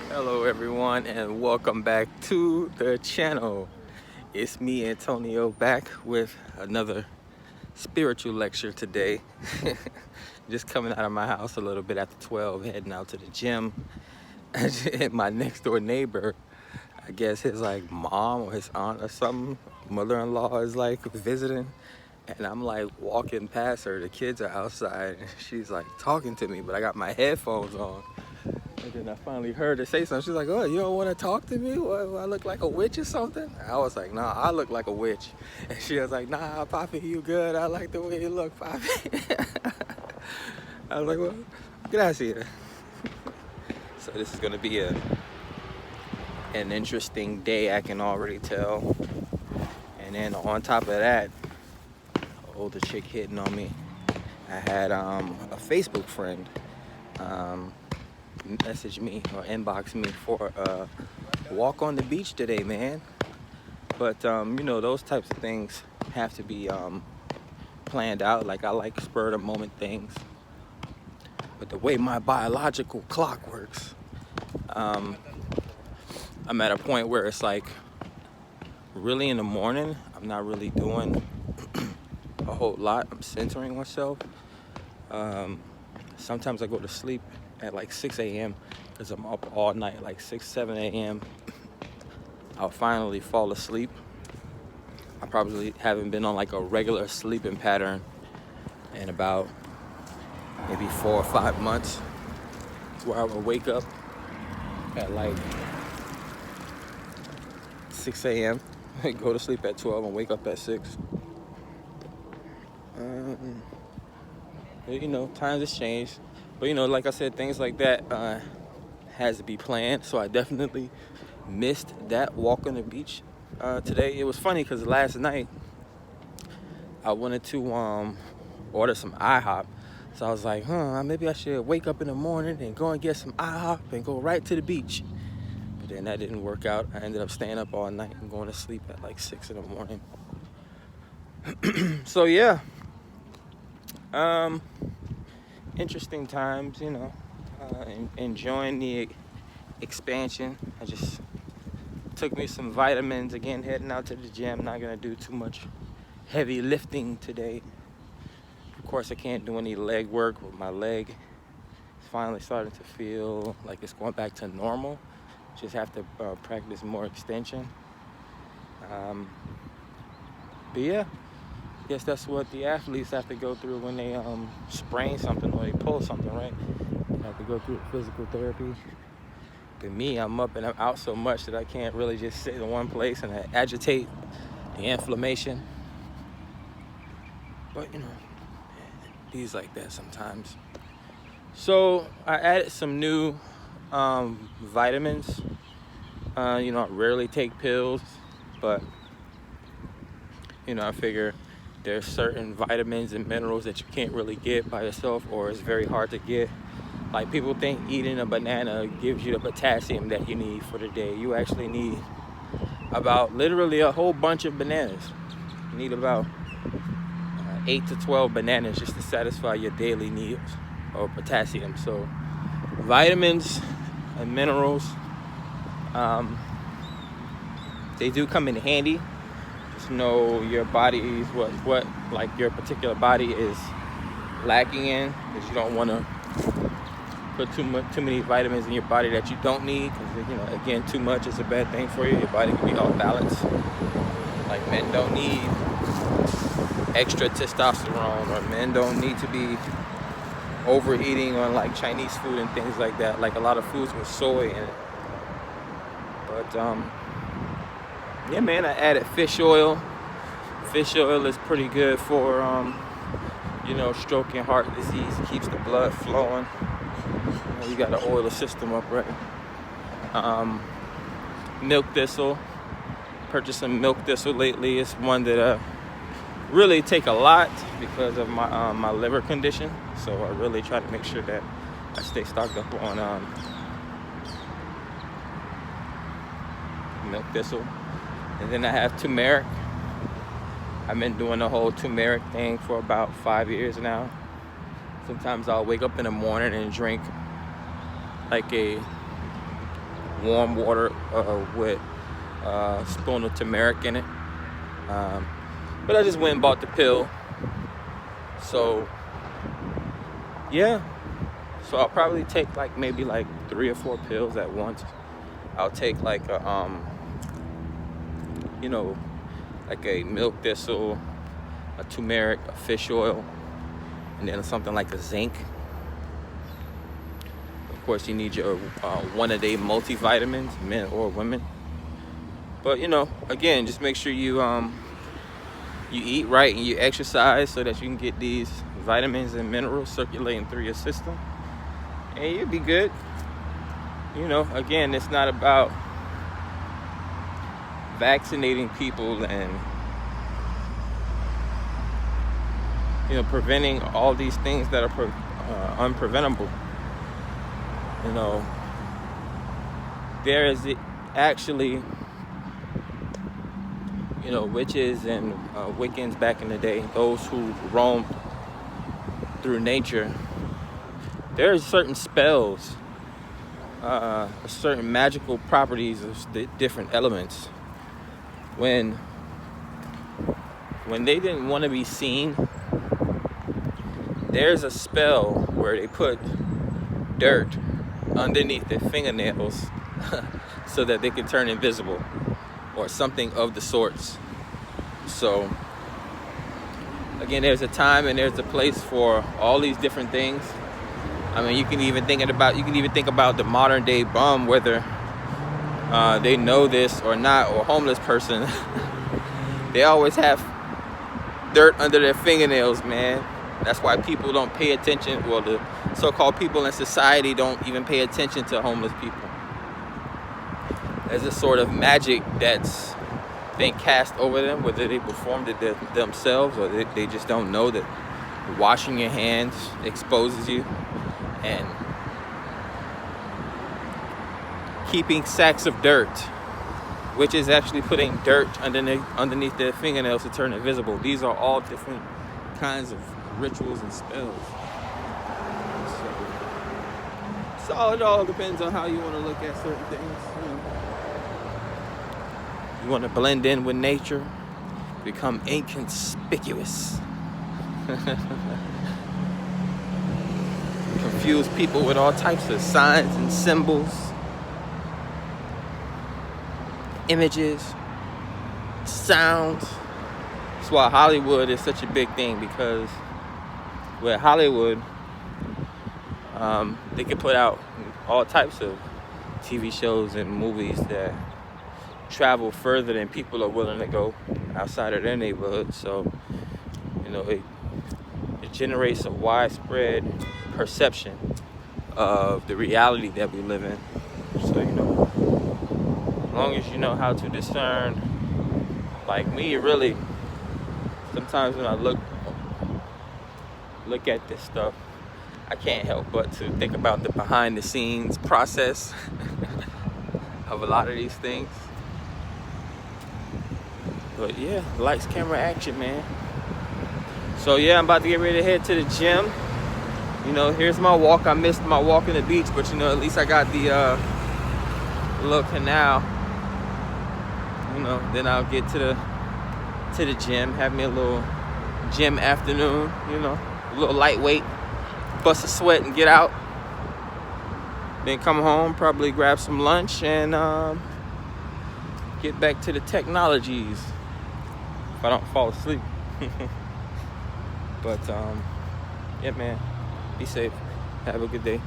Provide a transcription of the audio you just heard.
Hello everyone and welcome back to the channel. It's me, Antonio, back with another spiritual lecture today. Just coming out of my house a little bit after 12, heading out to the gym. And my next door neighbor, I guess his like mom or his aunt or something, mother-in-law is like visiting. And I'm like walking past her, the kids are outside, and she's like talking to me, but I got my headphones on. And then I finally heard her say something. She's like, "Oh, you don't want to talk to me? What, I look like a witch or something?" I was like, "Nah, I look like a witch." And she was like, "Nah, Poppy, you good. I like the way you look, Poppy." I was like, "Well, gracias." So this is gonna be an interesting day, I can already tell. And then on top of that, older chick hitting on me. I had a Facebook friend message me or inbox me for a walk on the beach today, man. But you know, those types of things have to be planned out. Like, I like spur of the moment things, but the way my biological clock works, I'm at a point where it's like really in the morning I'm not really doing a whole lot. I'm centering myself. Sometimes I go to sleep at like 6 a.m. because I'm up all night, like 6-7 a.m. I'll finally fall asleep. I probably haven't been on like a regular sleeping pattern in about maybe 4 or 5 months, where I would wake up at like 6 a.m. go to sleep at 12 and wake up at 6. You know, times has changed. But you know, like I said, things like that has to be planned. So I definitely missed that walk on the beach today. It was funny because last night I wanted to order some IHOP. So I was like, maybe I should wake up in the morning and go and get some IHOP and go right to the beach. But then that didn't work out. I ended up staying up all night and going to sleep at like 6 in the morning. So yeah, interesting times, you know, enjoying the expansion. I just took me some vitamins, again, heading out to the gym. Not gonna do too much heavy lifting today. Of course, I can't do any leg work, but my leg is finally starting to feel like it's going back to normal. Just have to practice more extension. But yeah, I guess that's what the athletes have to go through when they sprain something or they pull something, right? They have to go through physical therapy. But me, I'm up and I'm out so much that I can't really just sit in one place and agitate the inflammation. But you know, it bees like that sometimes. So I added some new vitamins. You know, I rarely take pills, but you know, I figure there's certain vitamins and minerals that you can't really get by yourself, or it's very hard to get. Like, people think eating a banana gives you the potassium that you need for the day. You actually need about literally a whole bunch of bananas. You need about 8 to 12 bananas just to satisfy your daily needs of potassium. So vitamins and minerals, they do come in handy. Just know your body's what like your particular body is lacking in, because you don't want to put too many vitamins in your body that you don't need, because you know, again, too much is a bad thing for you. Your body can be off balance. Like, men don't need extra testosterone, or men don't need to be overeating on like Chinese food and things like that, like a lot of foods with soy in it. But yeah, man, I added fish oil. Fish oil is pretty good for you know, stroke and heart disease. It keeps the blood flowing. You know, you got to oil the system up, right? Milk thistle. Purchased some milk thistle lately. It's one that I really take a lot because of my my liver condition. So I really try to make sure that I stay stocked up on milk thistle. And then I have turmeric. I've been doing the whole turmeric thing for about 5 years now. Sometimes I'll wake up in the morning and drink like a warm water with a spoon of turmeric in it. But I just went and bought the pill. So yeah, so I'll probably take maybe 3 or 4 pills at once. I'll take like a like a milk thistle, a turmeric, a fish oil, and then something like a zinc. Of course, you need your 1-a-day multivitamins, men or women. But again, just make sure you eat right and you exercise so that you can get these vitamins and minerals circulating through your system, and you'll be good. Again, it's not about vaccinating people and preventing all these things that are unpreventable. There is actually witches and Wiccans back in the day, those who roamed through nature. There are certain spells, certain magical properties of the different elements. When they didn't want to be seen, there's a spell where they put dirt underneath their fingernails so that they can turn invisible, or something of the sorts. So again, there's a time and there's a place for all these different things. I mean, you can even think about the modern day bum, whether they know this or not, or homeless person. They always have dirt under their fingernails, man. That's why people don't pay attention. Well, the so-called people in society don't even pay attention to homeless people. There's a sort of magic that's been cast over them, whether they performed it themselves or they just don't know that washing your hands exposes you, and keeping sacks of dirt, which is actually putting dirt underneath their fingernails to turn invisible. These are all different kinds of rituals and spells. So it all depends on how you want to look at certain things. You want to blend in with nature, become inconspicuous. Confuse people with all types of signs and symbols, images, sounds. That's why Hollywood is such a big thing, because with Hollywood, they can put out all types of TV shows and movies that travel further than people are willing to go outside of their neighborhood. So, it generates a widespread perception of the reality that we live in. So, as long as you know how to discern, like me, really, sometimes when I look at this stuff, I can't help but to think about the behind the scenes process of a lot of these things. But yeah, lights, camera, action, man. So yeah, I'm about to get ready to head to the gym. Here's my walk. I missed my walk in the beach, but at least I got the little canal. Then I'll get to the gym, have me a little gym afternoon, a little lightweight, bust a sweat and get out. Then come home, probably grab some lunch and get back to the technologies if I don't fall asleep. But yeah, man, be safe, have a good day.